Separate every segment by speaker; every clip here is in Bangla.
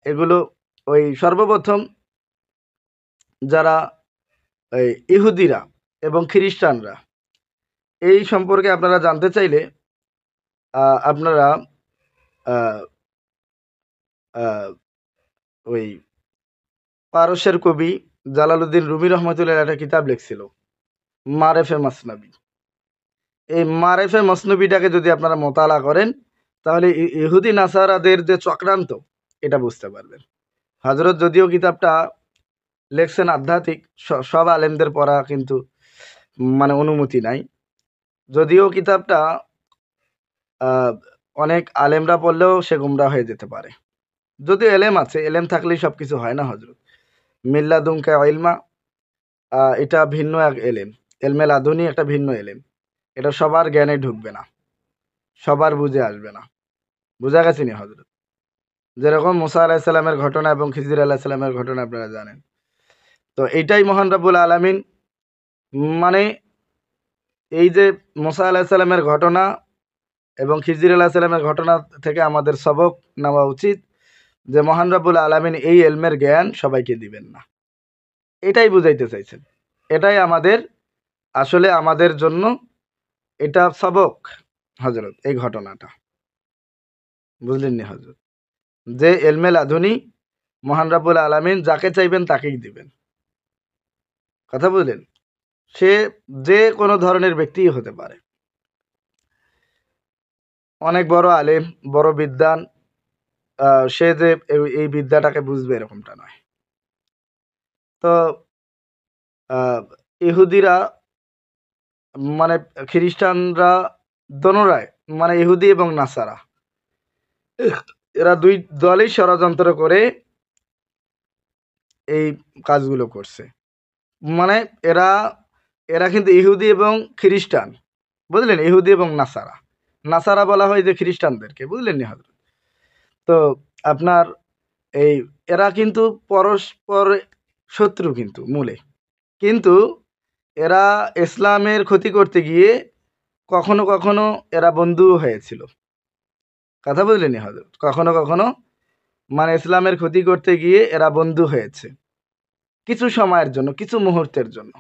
Speaker 1: এগুলো ওই সর্বপ্রথম যারা এই ইহুদিরা এবং খ্রিস্টানরা এই সম্পর্কে আপনারা জানতে চাইলে আপনারা আহ, আহ, ওই পারস্যের কবি জালালউদ্দিন রুমি রহমতুল্লাহ একটা কিতাব লিখছিল, মারেফে মাসনবী। এই মারেফে মসনবীটাকে যদি আপনারা মোতালা করেন তাহলে ইহুদি নাসারাদের যে চক্রান্ত এটা বুঝতে পারবেন। হজরত যদিও কিতাবটা লেখছেন আধ্যাত্মিক, সব আলেমদের পড়া কিন্তু মানে অনুমতি নাই। যদিও কিতাবটা আহ, অনেক আলেমরা পড়লেও সে গুমরা হয়ে যেতে পারে। যদিও এলেম আছে, এলেম থাকলেই সব কিছু হয় না হজরত। মিল্লা দুমকা ইলমা, এটা ভিন্ন এক এলেম। এলমে লাদুনি একটা ভিন্ন এলেম। এটা সবার জ্ঞানে ঢুকবে না, সবার বুঝে আসবে না। বুঝা গেছে নি হজরত? যেরকম মুসা আলাহিসাল্লামের ঘটনা এবং খিজির আলাহিসাল্লামের ঘটনা আপনারা জানেন। তো এইটাই মহান রব্বুল আলামিন মানে এই যে মুসা আলাহিসাল্লামের ঘটনা এবং খিজির আলাহিসাল্লামের ঘটনা থেকে আমাদের সবক নেওয়া উচিত যে মহান রব্বুল আলামিন এই এলমের জ্ঞান সবাইকে দিবেন না। এটাই বুঝাইতে চাইছেন। এটাই আমাদের আসলে আমাদের জন্য এটা সবক হজরত, এই ঘটনাটা বুঝলেন নি হজরত? যে এলমে লাদুনি মহান রব্বুল আলামিন যাকে চাইবেন তাকেই দিবেন। কথা বুঝলেন? সে যে কোনো ধরনের ব্যক্তিই হতে পারে, অনেক বড় আলেম, বড় বিদ্বান, সে যে এই বিদ্যাটাকে বুঝবে এরকমটা নয়। তো ইহুদিরা মানে খ্রিস্টানরা দোনোরাই মানে ইহুদি এবং নাসারা এরা দুই দলই ষড়যন্ত্র করে এই কাজগুলো করছে। মানে এরা এরা কিন্তু ইহুদি এবং খ্রিস্টান, বুঝলেন? ইহুদি এবং নাসারা, নাসারা বলা হয় যে খ্রিস্টানদেরকে, বুঝলেন নি হজরত? তো আপনার এই এরা কিন্তু পরস্পর শত্রু কিন্তু মূলে, কিন্তু এরা ইসলামের ক্ষতি করতে গিয়ে কখনো কখনো এরা বন্ধুও হয়েছিল। কথা বুঝলেন নি হজরত? কখনো কখনো মানে ইসলামের ক্ষতি করতে গিয়ে এরা বন্ধু হয়েছে কিছু সময়ের জন্য, কিছু মুহূর্তের জন্য।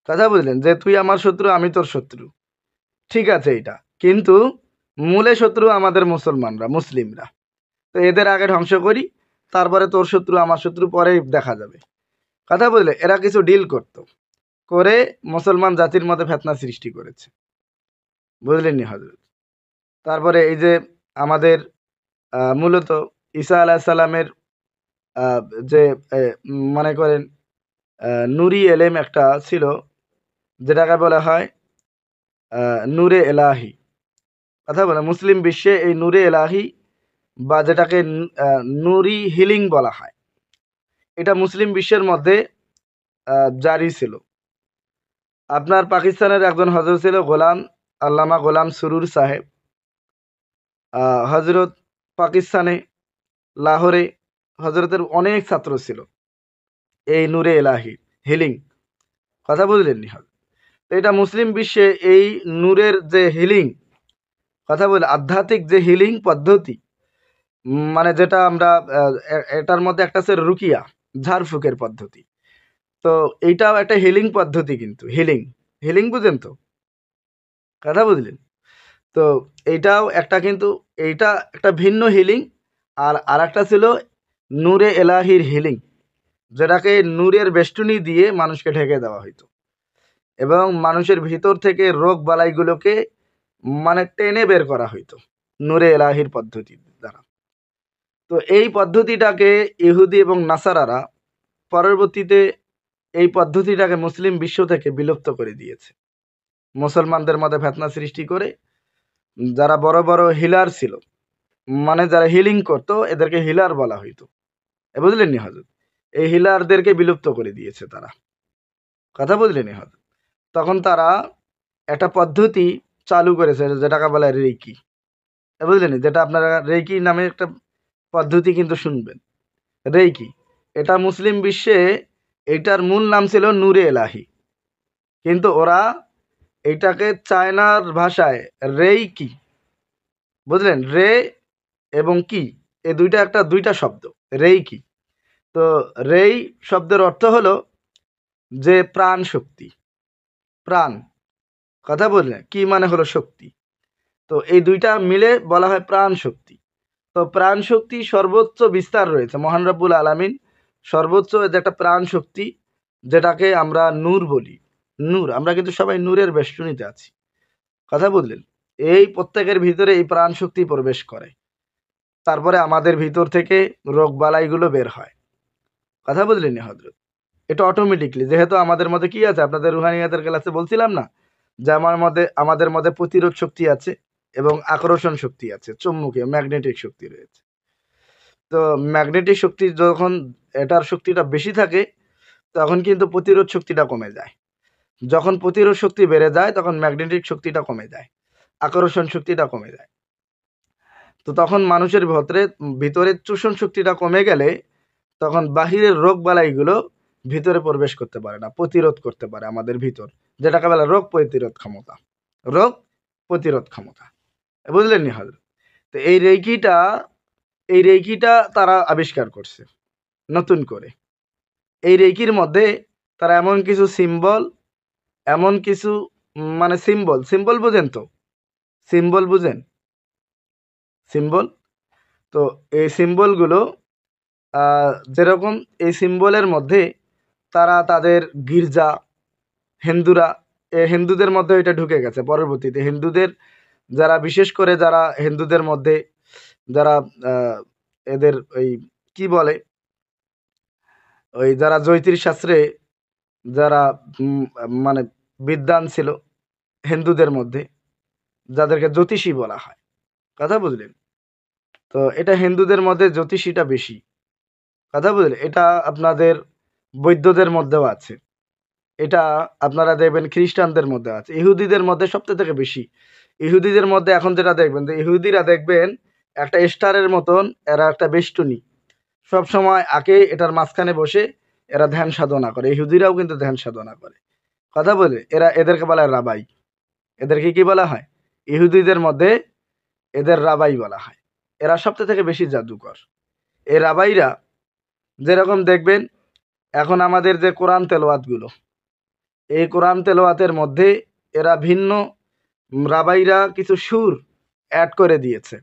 Speaker 1: কথা বুঝলেন? যে তুই আমার শত্রু, আমি তোর শত্রু, ঠিক আছে এটা, কিন্তু মূলে শত্রু আমাদের মুসলমানরা, মুসলিমরা। তো এদের আগে ধ্বংস করি, তারপরে তোর শত্রু আমার শত্রু পরে দেখা যাবে। কথা বুঝলে? এরা কিছু ডিল করতো, করে মুসলমান জাতির মধ্যে ফেতনা সৃষ্টি করেছে। বুঝলেন নি হজরত? তারপরে এই যে আমাদের মূলত ঈসা আলাহিসাল্লামের আহ, যে মনে করেন নুরি এলেম একটা ছিল, যেটাকে বলা হয় নূরে এলাহি। কথা বলে মুসলিম বিশ্বে এই নূরে এলাহি বা যেটাকে নুরি হিলিং বলা হয়, এটা মুসলিম বিশ্বের মধ্যে জারি ছিল। আপনার পাকিস্তানের একজন হজরত ছিল গোলাম আল্লামা গোলাম সুরুর সাহেব। হজরত পাকিস্তানে লাহোরে হজরতের অনেক ছাত্র ছিল এই নূরে এলাহি হিলিং। কথা বুঝলেন নি? তো এটা মুসলিম বিশ্বে এই নূরের যে হিলিং, কথা বলে আধ্যাত্মিক যে হিলিং পদ্ধতি, মানে যেটা আমরা এটার মধ্যে একটা আছে রুকিয়া, ঝাড়ফুঁকের পদ্ধতি। তো এইটাও একটা হিলিং পদ্ধতি, কিন্তু হিলিং, হিলিং বুঝেন তো? কথা বুঝলেন? তো এইটাও একটা, কিন্তু এইটা একটা ভিন্ন হিলিং। আর আরেকটা ছিল নূরে এলাহির হিলিং, যেটাকে নূরের বেষ্টনী দিয়ে মানুষকে ঢেকে দেওয়া হইতো এবং মানুষের ভিতর থেকে রোগ বালাইগুলোকে মানে টেনে বের করা হইতো নূরে এলাহির পদ্ধতি দ্বারা। তো এই পদ্ধতিটাকে ইহুদি এবং নাসারারা পরবর্তীতে এই পদ্ধতিটাকে মুসলিম বিশ্ব থেকে বিলুপ্ত করে দিয়েছে, মুসলমানদের মধ্যে ফেতনা সৃষ্টি করে। যারা বড় বড় হিলার ছিল, মানে যারা হিলিং করতো, এদেরকে হিলার বলা হইতো। বুঝলেন নি হজরত? এই হিলারদেরকে বিলুপ্ত করে দিয়েছে তারা। কথা বুঝলেন নি হজরত? তখন তারা একটা পদ্ধতি চালু করেছে যেটাকে বলে রেকি। বুঝলেন? যেটা আপনারা রেকি নামে একটা পদ্ধতি কিন্তু শুনবেন, রেকি। এটা মুসলিম বিশ্বে এইটার মূল নাম ছিল নূরে এলাহি, কিন্তু ওরা এইটাকে চায়নার ভাষায় রেই কি, বুঝলেন? রে এবং কি, এই দুইটা শব্দ, রেইকি। তো রেই শব্দের অর্থ হলো যে প্রাণ শক্তি, প্রাণ, কথা বললেন কি মানে হলো শক্তি। তো এই দুইটা মিলে বলা হয় প্রাণ শক্তি। তো প্রাণ শক্তি সর্বোচ্চ বিস্তার রয়েছে, মহান রব্বুল আলামিন সর্বোচ্চ যে একটা প্রাণ শক্তি, যেটাকে আমরা নূর বলি। নূর, আমরা কিন্তু সবাই নূরের বেষ্টনীতে আছি, কথা বললেন। এই প্রত্যেকের ভিতরে এই প্রাণ শক্তি প্রবেশ করে, তারপরে আমাদের ভিতর থেকে রোগ বালাইগুলো বের হয়, কথা বুঝলেন হজরত। এটা অটোমেটিকলি, যেহেতু আমাদের মধ্যে কি আছে, আপনাদের রুহানিয়াতের ক্লাসে বলছিলাম না যে আমাদের মধ্যে প্রতিরোধ শক্তি আছে এবং আকর্ষণ শক্তি আছে, চুম্বকীয় ম্যাগনেটিক শক্তি রয়েছে। তো ম্যাগনেটিক শক্তি যখন এটার শক্তিটা বেশি থাকে তখন কিন্তু প্রতিরোধ শক্তিটা কমে যায়। যখন প্রতিরোধ শক্তি বেড়ে যায় তখন ম্যাগনেটিক শক্তিটা কমে যায়, আকর্ষণ শক্তিটা কমে যায়। তো তখন মানুষের ভিতরে চোষণ শক্তিটা কমে গেলে তখন বাহিরের রোগ বালাইগুলো ভিতরে প্রবেশ করতে পারে না, প্রতিরোধ করতে পারে আমাদের ভিতর, যেটাকে বলে রোগ প্রতিরোধ ক্ষমতা, রোগ প্রতিরোধ ক্ষমতা। বুঝলেন নি হজরত? তো এই রেইকিটা তারা আবিষ্কার করছে নতুন করে। এই রেইকির মধ্যে তারা এমন কিছু সিম্বল, এমন কিছু মানে সিম্বল বুঝেন তো? সিম্বল বুঝেন? সিম্বল, তো এই সিম্বলগুলো যেরকম এই সিম্বলের মধ্যে তারা তাদের গির্জা, হিন্দুদের মধ্যে এটা ঢুকে গেছে পরবর্তীতে। হিন্দুদের যারা, বিশেষ করে যারা হিন্দুদের মধ্যে যারা এদের ওই কি বলে, ওই যারা জ্যোতিষ শাস্ত্রে যারা মানে বিদ্বান ছিল হিন্দুদের মধ্যে, যাদেরকে জ্যোতিষী বলা হয়, কথা বুঝলেন। তো এটা হিন্দুদের মধ্যে জ্যোতিষীটা বেশি, কথা বুঝলেন। এটা আপনাদের বৌদ্ধদের মধ্যেও আছে, এটা আপনারা দেখবেন খ্রিস্টানদের মধ্যে আছে, ইহুদিদের মধ্যে সবচেয়ে থেকে বেশি। ইহুদিদের মধ্যে এখন যেটা দেখবেন, যে ইহুদিরা দেখবেন একটা স্টারের মতন এরা একটা বেষ্টনী সব সময় আঁকে, এটার মাঝখানে বসে এরা ধ্যান সাধনা করে। ইহুদিরাও কিন্তু ধ্যান সাধনা করে, কথা বলে। এদেরকে বলা হয় রাবাই। এদেরকে কি বলা হয়? ইহুদিদের মধ্যে এদের রাবাই বলা হয়। এরা সবচেয়ে থেকে বেশি জাদুকর। এই রাবাইরা যেরকম দেখবেন এখন আমাদের যে কোরআন তেলাওয়াতগুলো, এই কোরআন তেলাওয়াতের মধ্যে এরা ভিন্ন রাবাইরা কিছু সুর অ্যাড করে দিয়েছে,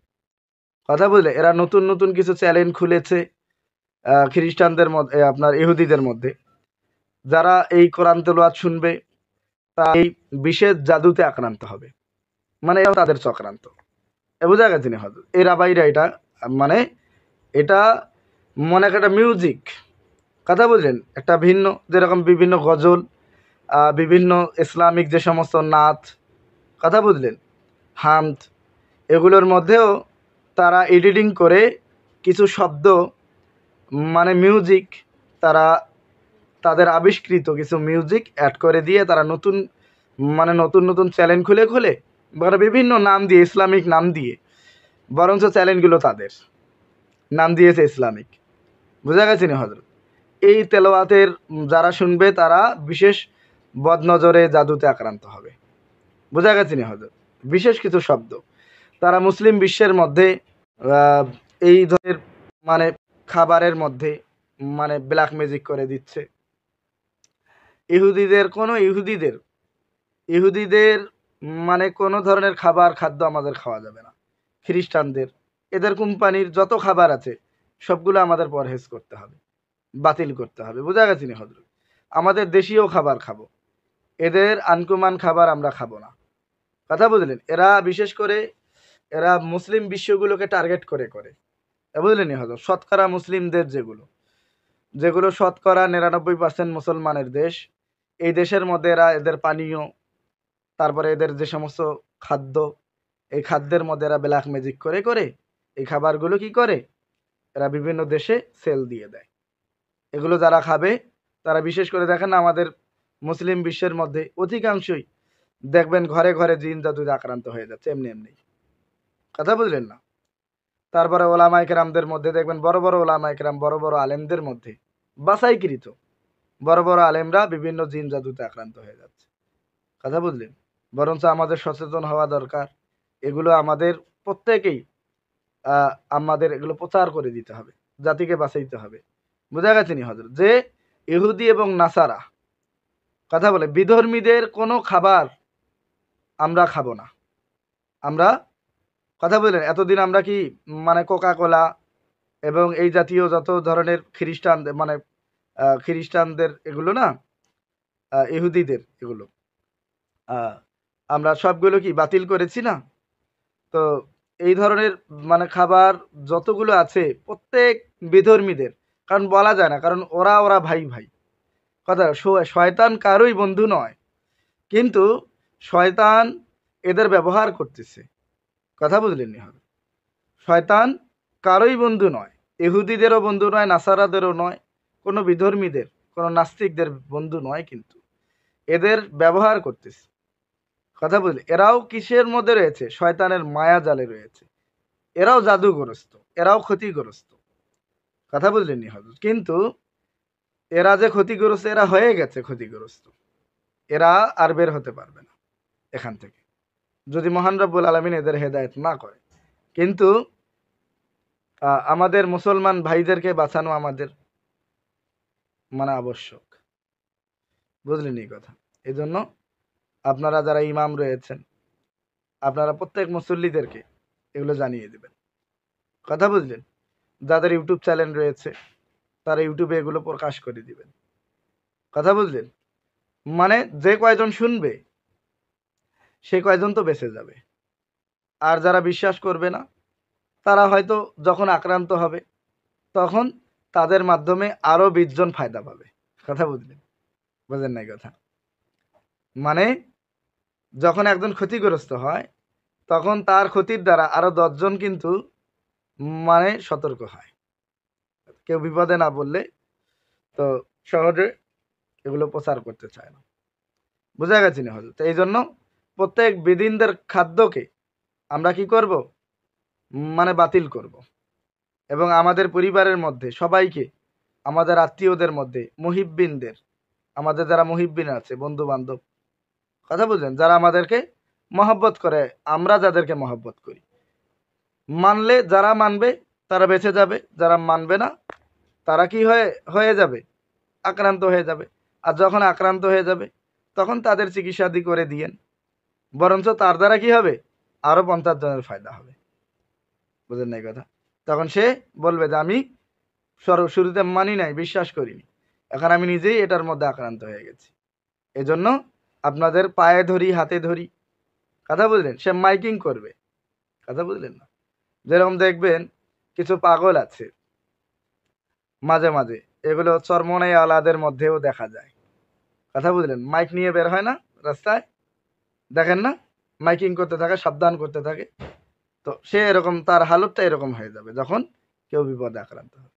Speaker 1: কথা বুঝলে। এরা নতুন নতুন কিছু চ্যালেঞ্জ খুলেছে খ্রিস্টানদের মধ্যে, আপনার ইহুদিদের মধ্যে। যারা এই কোরআন তেলাওয়াত শুনবে তা এই বিশেষ জাদুতে আক্রান্ত হবে, মানে এটাও তাদের চক্রান্ত। বোঝা গেছে না হয়তো? এই রাবাইরা এটা মানে এটা মনে একটা মিউজিক, কথা বুঝলেন, একটা ভিন্ন, যেরকম বিভিন্ন গজল, বিভিন্ন ইসলামিক যে সমস্ত নাচ, কথা বুঝলেন, হামদ, এগুলোর মধ্যেও তারা এডিটিং করে কিছু শব্দ, মানে মিউজিক, তারা তাদের আবিষ্কৃত কিছু মিউজিক অ্যাড করে দিয়ে তারা নতুন নতুন চ্যানেল খুলে খুলে মানে বিভিন্ন নাম দিয়ে, ইসলামিক নাম দিয়ে, বরঞ্চ চ্যানেলগুলো তাদের নাম দিয়েছে ইসলামিক। বোঝা গেছে না হজরত? এই তেলাওয়াতের যারা শুনবে তারা বিশেষ বদনজরে, জাদুতে আক্রান্ত হবে। বোঝা গেছে না হজরত? বিশেষ কিছু শব্দ তারা মুসলিম বিশ্বের মধ্যে এই ধরনের মানে খাবারের মধ্যে মানে ব্ল্যাক ম্যাজিক করে দিচ্ছে। ইহুদিদের মানে কোনো ধরনের খাদ্য আমাদের খাওয়া যাবে না। খ্রিস্টানদের, এদের কোম্পানির যত খাবার আছে সবগুলো আমাদের পরহেজ করতে হবে, বাতিল করতে হবে। বোঝা গেছে না হজরত? আমাদের দেশীয় খাবার খাবো, এদের আনকুমান খাবার আমরা খাবো না, কথা বুঝলেন। এরা বিশেষ করে এরা মুসলিম বিশ্বগুলোকে টার্গেট করে করে, বুঝলেন হজরত? শতকরা মুসলিমদের যেগুলো শতকরা 99% মুসলমানের দেশ, এই দেশের মধ্যে এদের পানীয়, তারপরে এদের যে সমস্ত খাদ্য, এই খাদ্যের মধ্যে এরা ব্ল্যাক ম্যাজিক করে করে এই খাবারগুলো কি করে, এরা বিভিন্ন দেশে সেল দিয়ে দেয়। এগুলো যারা খাবে তারা, বিশেষ করে দেখেন না আমাদের মুসলিম বিশ্বের মধ্যে অধিকাংশই দেখবেন ঘরে ঘরে জিন জাদুতে আক্রান্ত হয়ে যাচ্ছে এমনি এমনি, কথা বুঝলেন না? তারপরে ওলামায়ে কেরামদের মধ্যে দেখবেন বড় বড় ওলামায়ে কেরাম, বড় বড় আলেমদের মধ্যে বাছাইকৃত বড় বড় আলেমরা বিভিন্ন জিন জাদুতে আক্রান্ত হয়ে যাচ্ছে, কথা বুঝলেন? বরঞ্চ আমাদের সচেতন হওয়া দরকার। এগুলো আমাদের প্রত্যেকেই আমাদের এগুলো প্রচার করে দিতে হবে, জাতিকে বাঁচাইতে হবে। বোঝা গেছে নি হজরত? যে ইহুদি এবং নাসারা কথা বলে বিধর্মীদের কোনো খাবার আমরা খাবো না। আমরা কথা বললেন এতদিন আমরা কি মানে কোকা কোলা এবং এই জাতীয় যত ধরনের খ্রিস্টান মানে খ্রিস্টানদের এগুলো না, ইহুদিদের এগুলো আহ, আমরা সবগুলো কি বাতিল করেছি না? তো এই ধরনের মানে খাবার যতগুলো আছে প্রত্যেক বিধর্মীদের, কারণ বলা যায় না, কারণ ওরা ওরা ভাই ভাই কথা। শয়তান কারোই বন্ধু নয়, কিন্তু শয়তান এদের ব্যবহার করতেছে। কথা বুঝলেননি হবে? শয়তান কারোই বন্ধু নয়, ইহুদিদেরও বন্ধু নয়, নাসারাদেরও নয়, কোনো বিধর্মীদের, কোনো নাস্তিকদের বন্ধু নয়, কিন্তু এদের ব্যবহার করতেছে। কথা বুঝলে? এরাও কিসের মধ্যে রয়েছে? শয়তানের মায়া জালে রয়েছে। এরাও জাদুগ্রস্ত, এরাও ক্ষতিগ্রস্ত। কথা বুঝলেননি হজরত? কিন্তু এরা যে ক্ষতিগ্রস্ত, এরা হয়ে গেছে ক্ষতিগ্রস্ত, এরা আর বের হতে পারবে না এখান থেকে, যদি মহান রব্বুল আলমিন এদের হেদায়েত না করে। কিন্তু আমাদের মুসলমান ভাইদেরকে বাঁচানো আমাদের মানে আবশ্যক। বুঝলেন এই কথা? এই জন্য আপনারা যারা ইমাম রয়েছেন, আপনারা প্রত্যেক মুসল্লিদেরকে এগুলো জানিয়ে দেবেন। কথা বুঝলেন? যাদের ইউটিউব চ্যানেল রয়েছে তারা ইউটিউবে এগুলো প্রকাশ করে দিবেন। কথা বুঝলেন? মানে যে কয়জন শুনবে সে কয়জন তো বেঁচে যাবে, আর যারা বিশ্বাস করবে না তারা হয়তো যখন আক্রান্ত হবে তখন তাদের মাধ্যমে আরো 20 জন ফায়দা পাবে। কথা বুঝলেন? বুঝেন নাই কথা? মানে যখন একজন ক্ষতিগ্রস্ত হয় তখন তার ক্ষতির দ্বারা আরো 10 জন কিন্তু মানে সতর্ক হয়। কেউ বিপদে না বললে তো সহজে এগুলো প্রচার করতে চায় না। বোঝা গেছে না হজরত? এই জন্য প্রত্যেক বেদিনদের খাদ্যকে আমরা কি করব? মানে বাতিল করব, এবং আমাদের পরিবারের মধ্যে সবাইকে, আমাদের আত্মীয়দের মধ্যে মুহিব্বিনদের, আমাদের যারা মুহিব্বিন আছে বন্ধু বান্ধব, কথা বুঝলেন, যারা আমাদেরকে মহব্বত করে, আমরা যাদেরকে মহব্বত করি, মানলে যারা মানবে তারা বেঁচে যাবে, যারা মানবে না তারা কি হয়ে যাবে? আক্রান্ত হয়ে যাবে। আর যখন আক্রান্ত হয়ে যাবে তখন তাদের চিকিৎসাদি করে দিয়েন, বরঞ্চ তার দ্বারা কি হবে? আরো 50 জনের ফায়দা হবে। বুঝলেন না এই কথা? তখন সে বলবে যে আমি শুরুতে মানি নাই, বিশ্বাস করিনি, এখন আমি নিজেই এটার মধ্যে আক্রান্ত হয়ে গেছি। এজন্য আপনাদের পায়ে ধরি, হাতে ধরি, কথা বুঝলেন? সে মাইকিং করবে। কথা বুঝলেন না? যেরকম দেখবেন কিছু পাগল আছে মাঝে মাঝে, এগুলো চরমনাই আলাদের মধ্যেও দেখা যায়। কথা বুঝলেন? মাইক নিয়ে বের হয় না রাস্তায়, দেখেন না? মাইকিং করতে থাকে, সাবধান করতে থাকে। তো সে এরকম, তার হালতটা এরকম হয়ে যাবে যখন কেউ বিপদে আক্রান্ত হবে।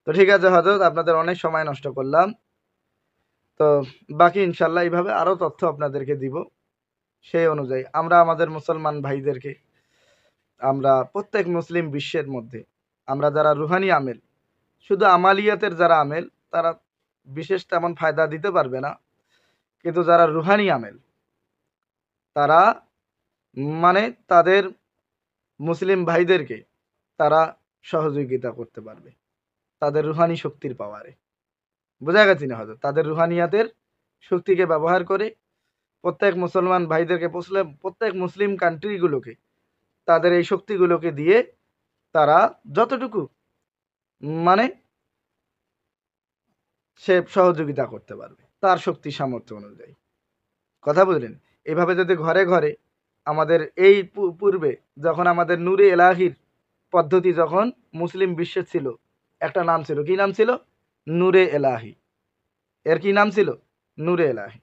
Speaker 1: তো ঠিক আছে হযরত, আপনাদের অনেক সময় নষ্ট করলাম। তো বাকি ইনশাল্লাহ এইভাবে আরো তথ্য আপনাদেরকে দিব। সেই অনুযায়ী আমরা আমাদের মুসলমান ভাইদেরকে, আমরা প্রত্যেক মুসলিম বিশ্বের মধ্যে আমরা যারা রুহানি আমেল, শুধু আমালিয়াতের যারা আমেল তারা বিশেষ তেমন ফায়দা দিতে পারবে না, কিন্তু যারা রুহানি আমেল তারা মানে তাদের মুসলিম ভাইদেরকে তারা সহযোগিতা করতে পারবে তাদের রুহানি শক্তির পাওয়ারে। বোঝা গেছে না হয়তো? তাদের রুহানিয়াতের শক্তিকে ব্যবহার করে প্রত্যেক মুসলমান ভাইদেরকে, প্রত্যেক মুসলিম কান্ট্রিগুলোকে তাদের এই শক্তিগুলোকে দিয়ে তারা যতটুকু মানে সে সহযোগিতা করতে পারবে তার শক্তি সামর্থ্য অনুযায়ী। কথা বুঝলেন? এভাবে যদি ঘরে ঘরে আমাদের এই পূর্বে যখন আমাদের নূরে এলাহির পদ্ধতি যখন মুসলিম বিশ্বে ছিল, একটা নাম ছিল, কি নাম ছিল? নূরে এলাহি। এর কি নাম ছিল? নূরে এলাহি।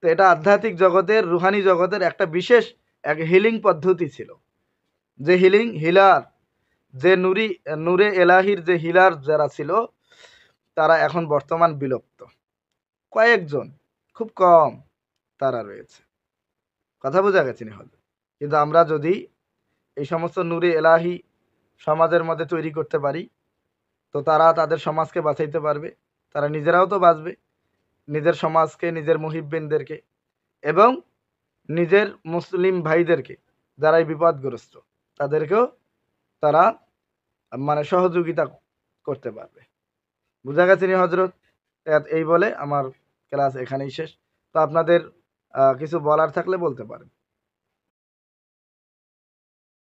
Speaker 1: তো এটা আধ্যাত্মিক জগতের, রুহানি জগতের একটা বিশেষ এক হিলিং পদ্ধতি ছিল, যে হিলার, যে নূরে এলাহির যে হিলার যারা ছিল তারা এখন বর্তমান বিলুপ্ত। কয়েকজন, খুব কম তারা রয়েছে। কথা বোঝা গেছে না হয়তো? কিন্তু আমরা যদি এই সমস্ত নূরে এলাহি সমাজের মধ্যে তৈরি করতে পারি তো তারা তাদের সমাজকে বাঁচাইতে পারবে, তারা নিজেরাও তো বাঁচবে, নিজের সমাজকে, নিজের মুহিব্বিনদেরকে এবং নিজের মুসলিম ভাইদেরকে যারাই বিপদগ্রস্ত তাদেরকেও তারা মানে সহযোগিতা করতে পারবে। বুঝা গেছে নি হজরত? এই বলে আমার ক্লাস এখানেই শেষ। তো আপনাদের কিছু বলার থাকলে বলতে পারেন।